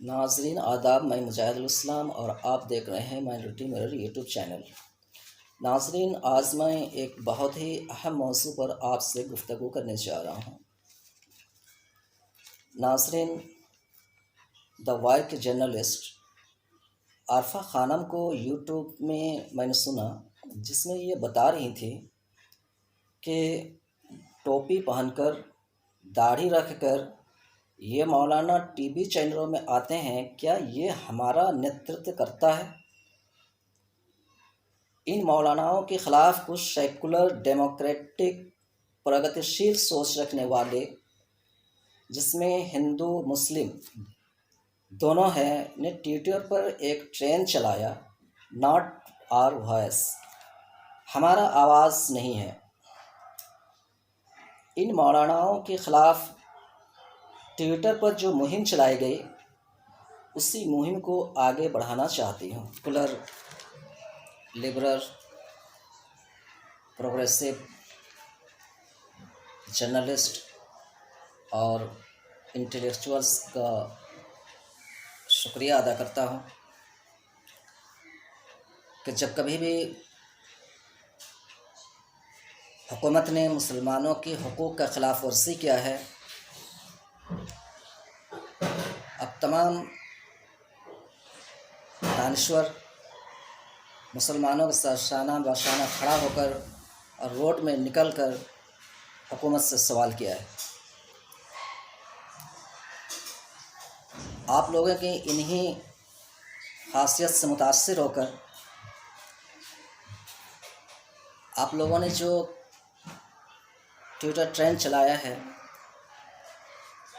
ناظرین آداب، میں مجاہد الاسلام اور آپ دیکھ رہے ہیں مائنورٹی مرر یوٹیوب چینل۔ ناظرین، آج میں ایک بہت ہی اہم موضوع پر آپ سے گفتگو کرنے جا رہا ہوں۔ ناظرین، دا وائٹ جرنلسٹ عارفہ خانم کو یوٹیوب میں نے سنا، جس میں یہ بتا رہی تھی کہ ٹوپی پہن کر، داڑھی رکھ کر یہ مولانا ٹی وی چینلوں میں آتے ہیں، کیا یہ ہمارا نیترتو کرتا ہے؟ ان مولاناؤں کے خلاف کچھ سیکولر، ڈیموکریٹک، پرگتشیل سوچ رکھنے والے، جس میں ہندو مسلم دونوں ہیں، نے ٹویٹر پر ایک ٹرینڈ چلایا، ناٹ آر وائس، ہمارا آواز نہیں ہے۔ ان مولاناؤں کے خلاف ٹویٹر پر جو مہم چلائی گئی، اسی مہم کو آگے بڑھانا چاہتی ہوں۔ سیکولر، لبرل، پروگریسو جرنلسٹ اور انٹلیکچوئلس کا شکریہ ادا کرتا ہوں کہ جب کبھی بھی حکومت نے مسلمانوں کے حقوق کا خلاف ورزی کیا ہے، اب تمام دانشور مسلمانوں کے ساتھ شانہ بشانہ کھڑا ہو کر اور روڈ میں نکل کر حکومت سے سوال کیا ہے۔ آپ لوگوں کی انہی خاصیت سے متاثر ہو کر آپ لوگوں نے جو ٹویٹر ٹرینڈ چلایا ہے،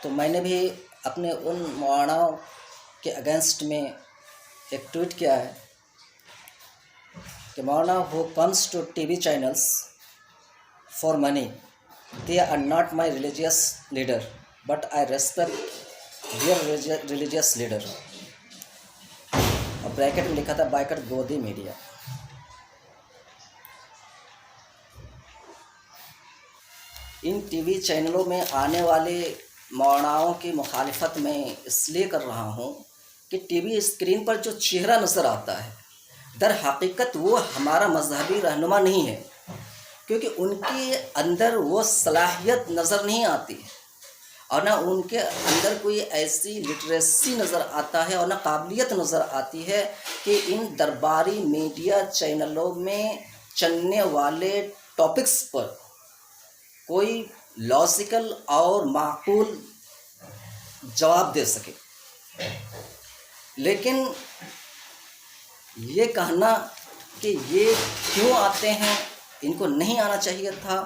تو میں نے بھی اپنے ان مولاناؤں کے اگینسٹ میں ایک ٹویٹ کیا ہے کہ مولانا who comes to TV channels for money, they are not my religious leader, but I respect their religious leader۔ اور بریکٹ میں لکھا تھا بائیکٹ گودی میڈیا۔ ان ٹی وی چینلوں میں آنے والے مولاناؤں کی مخالفت میں اس لیے کر رہا ہوں کہ ٹی وی اسکرین پر جو چہرہ نظر آتا ہے، در حقیقت وہ ہمارا مذہبی رہنما نہیں ہے، کیونکہ ان کے اندر وہ صلاحیت نظر نہیں آتی اور نہ ان کے اندر کوئی ایسی لٹریسی نظر آتا ہے اور نہ قابلیت نظر آتی ہے کہ ان درباری میڈیا چینلوں میں چلنے والے ٹاپکس پر کوئی لاجیکل اور معقول جواب دے سکے۔ لیکن یہ کہنا کہ یہ کیوں آتے ہیں، ان کو نہیں آنا چاہیے تھا،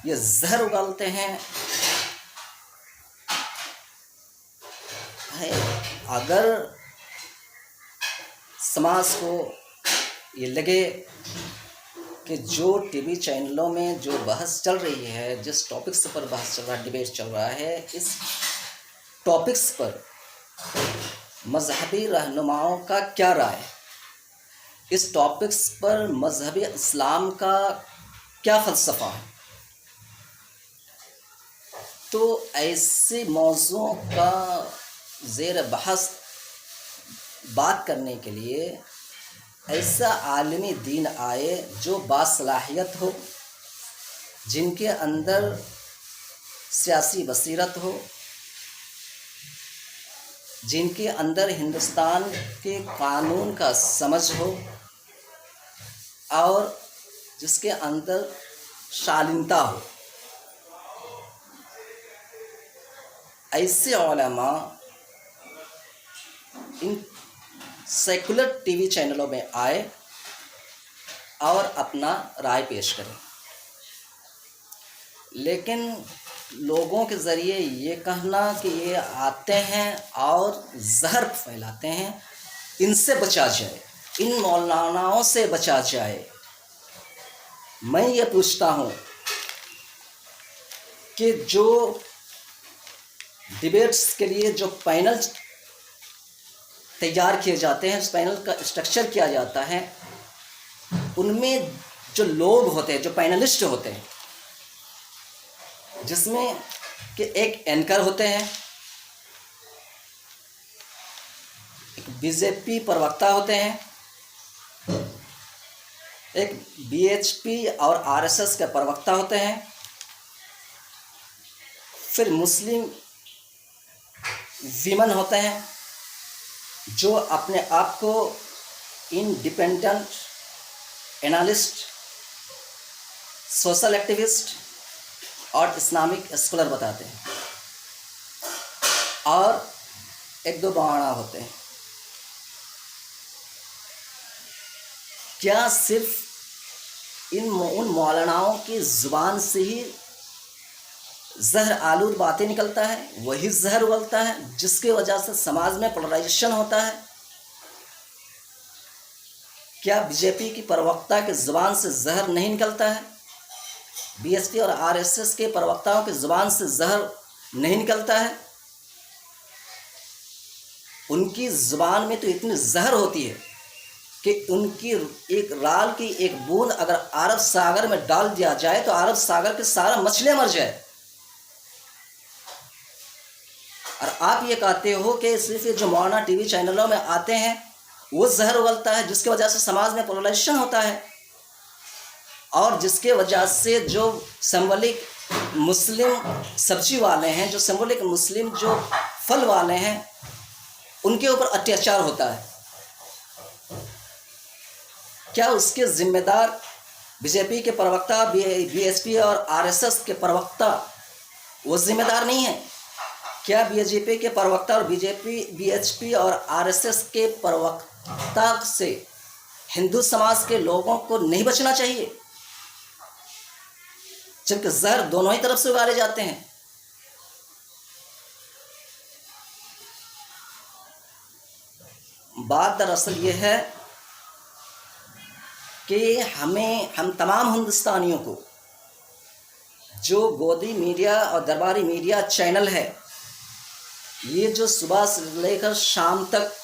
یہ زہر اگالتے ہیں، اگر سماج کو یہ لگے کہ جو ٹی وی چینلوں میں جو بحث چل رہی ہے، جس ٹاپکس پر بحث چل رہا ہے، ڈیبیٹ چل رہا ہے، اس ٹاپکس پر مذہبی رہنماؤں کا کیا رائے ہے، اس ٹاپکس پر مذہبی اسلام کا کیا فلسفہ ہے، تو ایسے موضوع کا زیر بحث بات کرنے کے لیے ایسا عالمی دین آئے جو باصلاحیت ہو، جن کے اندر سیاسی بصیرت ہو، جن کے اندر ہندوستان کے قانون کا سمجھ ہو اور جس کے اندر شالنتا ہو۔ ایسے علماء ان سیکولر ٹی وی چینلوں میں آئے اور اپنا رائے پیش کریں، لیکن لوگوں کے ذریعے یہ کہنا کہ یہ آتے ہیں اور زہر پھیلاتے ہیں، ان سے بچا جائے، ان مولاناؤں سے بچا جائے۔ میں یہ پوچھتا ہوں کہ جو ڈیبیٹس کے لیے جو پینل تیار کیے جاتے ہیں، اس پینل کا اسٹرکچر کیا جاتا ہے، ان میں جو لوگ ہوتے ہیں، جو پینلسٹ ہوتے ہیں، جس میں کہ ایک اینکر ہوتے ہیں، ایک BJP پروکتا ہوتے ہیں، ایک BHP اور RSS کے پروکتا ہوتے ہیں، پھر مسلم ویمن ہوتے ہیں جو اپنے آپ کو انڈیپینڈنٹ انالسٹ، سوشل ایکٹیوسٹ اور اسلامک اسکالر بتاتے ہیں، اور ایک دو مولانا ہوتے ہیں۔ کیا صرف ان مولاناؤں کی زبان سے ہی زہر آلود باتیں نکلتا ہے، وہی زہر اگلتا ہے جس کی وجہ سے سماج میں پولرائزیشن ہوتا ہے؟ کیا BJP کی پروکتا کی زبان سے زہر نہیں نکلتا ہے؟ BHP اور RSS کے پروکتاؤں کی زبان سے زہر نہیں نکلتا ہے؟ ان کی زبان میں تو اتنی زہر ہوتی ہے کہ ان کی ایک رال کی ایک بوند اگر عرب ساگر میں ڈال دیا جائے تو عرب ساگر کے سارا مچھلیاں مر جائے، اور آپ یہ کہتے ہو کہ صرف یہ جو مولانا TV چینلوں میں آتے ہیں وہ زہر اگلتا ہے جس کی وجہ سے سماج میں پولرائزیشن ہوتا ہے، اور جس کے وجہ سے جو سمبولک مسلم سبزی والے ہیں، جو سمبولک مسلم جو پھل والے ہیں، ان کے اوپر اتیاچار ہوتا ہے۔ کیا اس کے ذمہ دار BJP کے پروکتا، BHP اور RSS کے پروکتا وہ ذمہ دار نہیں ہیں؟ کیا BJP کے پروکتا اور BHP اور RSS کے پروکتا سے ہندو سماج کے لوگوں کو نہیں بچنا چاہیے، جبکہ زہر دونوں ہی طرف سے اگالے جاتے ہیں؟ بات دراصل یہ ہے کہ ہم تمام ہندوستانیوں کو جو گودی میڈیا اور درباری میڈیا چینل ہے، یہ جو صبح سے لے کر شام تک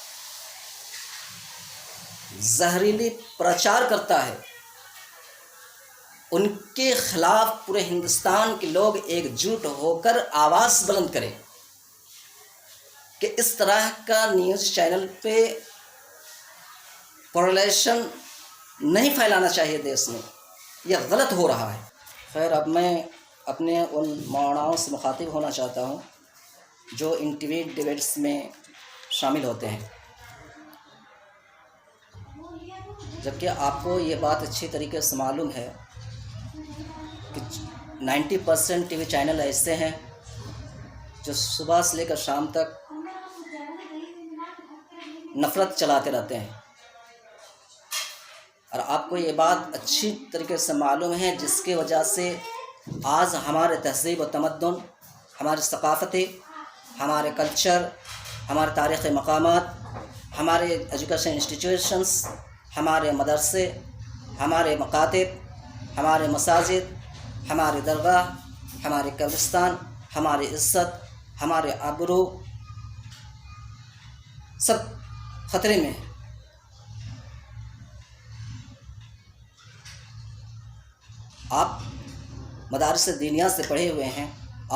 زہریلی پرچار کرتا ہے، ان کے خلاف پورے ہندوستان کے لوگ ایک جٹ ہو کر آواز بلند کریں کہ اس طرح کا نیوز چینل پہ پولرائزیشن نہیں پھیلانا چاہیے دیش میں، یہ غلط ہو رہا ہے۔ خیر، اب میں اپنے ان مولاناؤں سے مخاطب ہونا چاہتا ہوں جو ان TV ڈیبیٹس میں شامل ہوتے ہیں، جبکہ آپ کو یہ بات اچھی طریقے سے معلوم ہے کہ 90% TV چینل ایسے ہیں جو صبح سے لے کر شام تک نفرت چلاتے رہتے ہیں، اور آپ کو یہ بات اچھی طریقے سے معلوم ہے، جس کی وجہ سے آج ہمارے تہذیب و تمدن، ہماری ثقافتیں، ہمارے کلچر، ہمارے تاریخی مقامات، ہمارے ایجوکیشن انسٹیٹیوشنس، ہمارے مدرسے، ہمارے مکاتب، ہمارے مساجد، ہمارے درگاہ، ہمارے قبرستان، ہماری عزت، ہمارے آبرو سب خطرے میں ہیں۔ آپ مدارس دینیہ سے پڑھے ہوئے ہیں،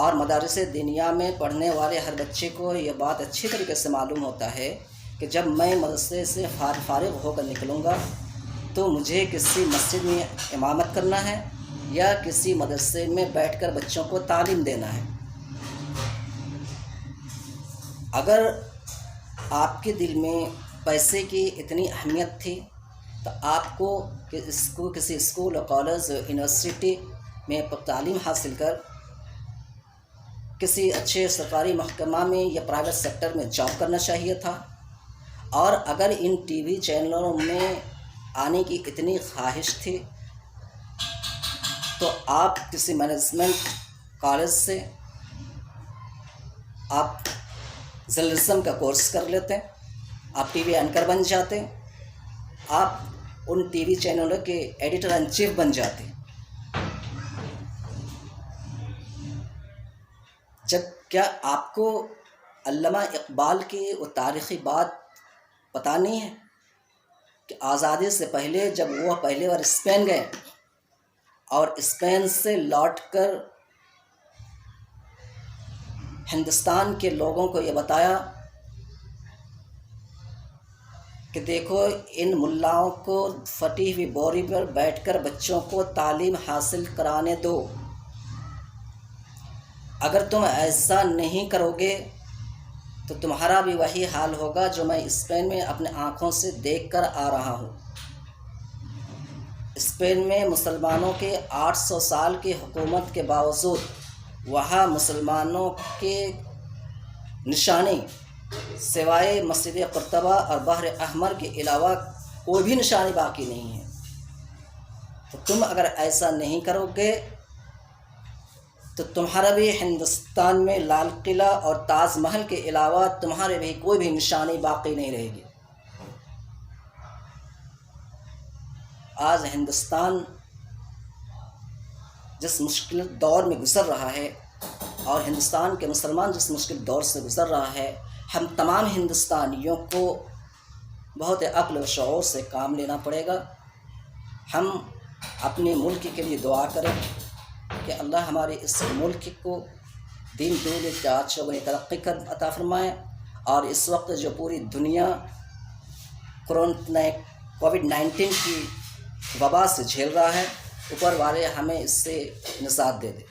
اور مدارس دینیہ میں پڑھنے والے ہر بچے کو یہ بات اچھی طریقے سے معلوم ہوتا ہے کہ جب میں مدرسے سے فارغ ہو کر نکلوں گا تو مجھے کسی مسجد میں امامت کرنا ہے یا کسی مدرسے میں بیٹھ کر بچوں کو تعلیم دینا ہے۔ اگر آپ کے دل میں پیسے کی اتنی اہمیت تھی تو آپ کو کسی اسکول اور کالج یونیورسٹی میں تعلیم حاصل کر کسی اچھے سرکاری محکمہ میں یا پرائیویٹ سیکٹر میں جاب کرنا چاہیے تھا، اور اگر ان TV چینلوں میں آنے کی اتنی خواہش تھی تو آپ کسی مینجمنٹ کالج سے آپ جرنلزم کا کورس کر لیتے، آپ TV اینکر بن جاتے، آپ ان TV چینلوں کے ایڈیٹر ان چیف بن جاتے۔ جب کیا آپ کو علامہ اقبال کی وہ تاریخی بات پتہ نہیں ہے کہ آزادی سے پہلے جب وہ پہلی بار اسپین گئے اور اسپین سے لوٹ کر ہندوستان کے لوگوں کو یہ بتایا کہ دیکھو ان ملاؤں کو پھٹی ہوئی بوری پر بیٹھ کر بچوں کو تعلیم حاصل کرانے دو. اگر تم ایسا نہیں کرو گے تو تمہارا بھی وہی حال ہوگا جو میں اسپین میں اپنے آنکھوں سے دیکھ کر آ رہا ہوں. اسپین میں مسلمانوں کے 800 سال کی حکومت کے باوجود وہاں مسلمانوں کے نشانی سوائے مسجد قرطبہ اور بحر احمر کے علاوہ کوئی بھی نشانی باقی نہیں ہے. تو تم اگر ایسا نہیں کرو گے تو تمہارا بھی ہندوستان میں لال قلعہ اور تاج محل کے علاوہ تمہارے بھی کوئی بھی نشانی باقی نہیں رہے گی. آج ہندوستان جس مشکل دور میں گزر رہا ہے اور ہندوستان کے مسلمان جس مشکل دور سے گزر رہا ہے، ہم تمام ہندوستانیوں کو بہت عقل و شعور سے کام لینا پڑے گا. ہم اپنے ملک کے لیے دعا کریں کہ اللہ ہمارے اس ملک کو دین دولت چوگنی ترقی کر عطا فرمائے. اور اس وقت جو پوری دنیا کووڈ-19 کی وبا سے جھیل رہا ہے، اوپر والے ہمیں اس سے نجات دے دے.